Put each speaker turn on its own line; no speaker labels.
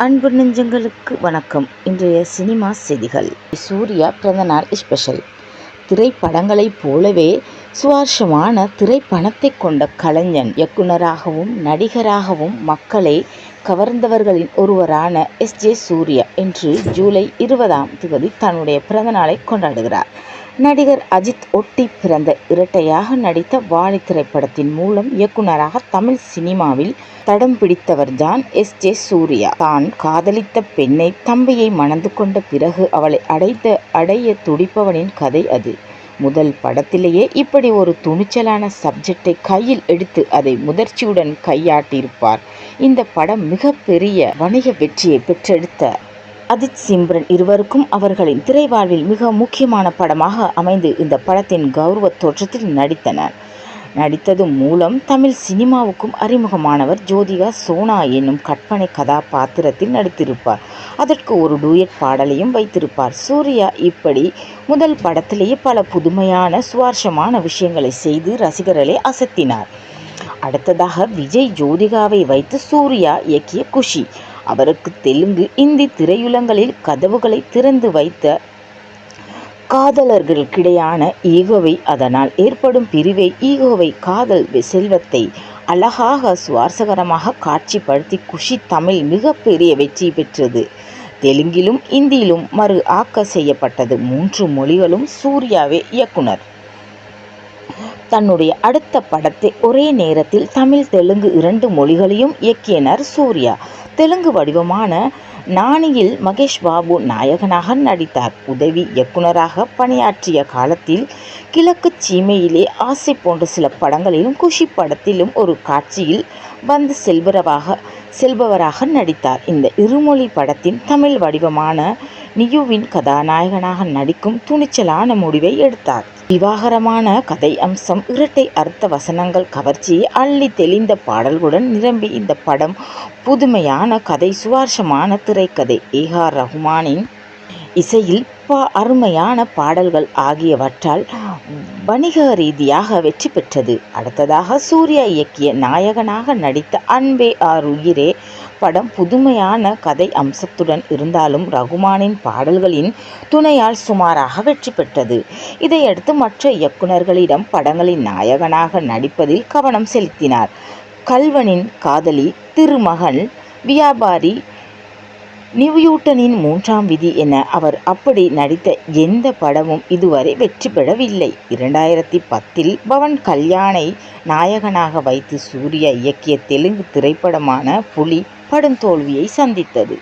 அன்பு நெஞ்சங்களுக்கு வணக்கம். இன்றைய சினிமா செய்திகள். சூர்யா பிறந்தநாள் ஸ்பெஷல். திரைப்படங்களைப் போலவே சுவாரஸ்யமான திரைப்பணத்தை கொண்ட கலைஞன், இயக்குனராகவும் நடிகராகவும் மக்களை கவர்ந்தவர்களின் ஒருவரான எஸ்.ஜே. சூர்யா இன்று ஜூலை 20 தன்னுடைய பிறந்தநாளை கொண்டாடுகிறார். நடிகர் அஜித் ஒட்டி பிறந்த இரட்டையாக நடித்த வாலி திரைப்படத்தின் மூலம் இயக்குனராக தமிழ் சினிமாவில் தடம் பிடித்தவர்தான் எஸ்.ஜே. சூர்யா. தான் காதலித்த பெண்ணை, தம்பியை மணந்து கொண்ட பிறகு அவளை அடைய துடிப்பவனின் கதை அது. முதல் படத்திலேயே இப்படி ஒரு துணிச்சலான சப்ஜெக்டை கையில் எடுத்து அதை முதிர்ச்சியுடன் கையாட்டியிருப்பார். இந்த படம் மிகப்பெரிய வணிக வெற்றியை பெற்றெடுத்த அஜித், சிம்ரன் இருவருக்கும் அவர்களின் திரைவாழ்வில் மிக முக்கியமான படமாக அமைந்து இந்த படத்தின் கௌரவ தோற்றத்தில் நடித்தது மூலம் தமிழ் சினிமாவுக்கும் அறிமுகமானவர். ஜோதிகா சோனா என்னும் கற்பனை கதாபாத்திரத்தில் நடித்திருப்பார். அதற்கு ஒரு டூயட் பாடலையும் வைத்திருப்பார். சூர்யா இப்படி முதல் படத்திலேயே பல புதுமையான சுவாரஸ்யமான விஷயங்களை செய்து ரசிகர்களை அசத்தினார். அடுத்ததாக விஜய் ஜோதிகாவை வைத்து சூர்யா இயக்கிய குஷி. அவருக்கு தெலுங்கு, இந்தி திரையுலங்களில் கதவுகளை திறந்து வைத்த காதலர்களுக்கிடையான ஈகோவை, அதனால் ஏற்படும் பிரிவை, ஈகோவை, காதல் செல்வத்தை அழகாக சுவாரஸ்யகரமாக காட்சிப்படுத்தி குஷி தமிழ் மிகப்பெரிய வெற்றி பெற்றது. தெலுங்கிலும் இந்தியிலும் மறு ஆக்க செய்யப்பட்டது. 3 மொழிகளும் சூர்யாவே இயக்குனர். தன்னுடைய அடுத்த படத்தை ஒரே நேரத்தில் தமிழ், தெலுங்கு 2 மொழிகளையும் இயக்கினார் சூர்யா. தெலுங்கு வடிவமான நானியில் மகேஷ் பாபு நாயகனாக நடித்தார். உதவி இயக்குனராக பணியாற்றிய காலத்தில் கிழக்கு சீமையிலே ஆசை போன்ற சில படங்களிலும் குஷி படத்திலும் ஒரு காட்சியில் வந்து செல்பவராக நடித்தார். இந்த இருமொழி படத்தின் தமிழ் வடிவமான நியுவின் கதாநாயகனாக நடிக்கும் துணிச்சலான முடிவை எடுத்தார். விவாகரமான கதை அம்சம், இரட்டை அர்த்த வசனங்கள், கவர்ச்சியை அள்ளி தெளிந்த பாடல்களுடன் நிரம்பி இந்த படம் புதுமையான கதை, சுவாரஸ்யமான திரைக்கதை, ஏ.ஆர். ரஹ்மானின் இசையில் அருமையான பாடல்கள் ஆகியவற்றால் வணிக ரீதியாக வெற்றி பெற்றது. அடுத்ததாக சூர்யா இயக்கிய நாயகனாக நடித்த அன்பே ஆர் உயிரே படம் புதுமையான கதை அம்சத்துடன் இருந்தாலும் ரகுமானின் பாடல்களின் துணையால் சுமாராக வெற்றி பெற்றது. இதையடுத்து மற்ற இயக்குனர்களிடம் படங்களின் நாயகனாக நடிப்பதில் கவனம் செலுத்தினார். கல்வனின் காதலி, திருமகன், வியாபாரி, நியூட்டனின் 3ஆம் விதி என அவர் அப்படி நடித்த எந்த படமும் இதுவரை வெற்றி பெறவில்லை. 2010 பவன் கல்யாணை நாயகனாக வைத்து சூர்யா இயக்கிய தெலுங்கு திரைப்படமான புலி படுந்தோல்வியை சந்தித்தது.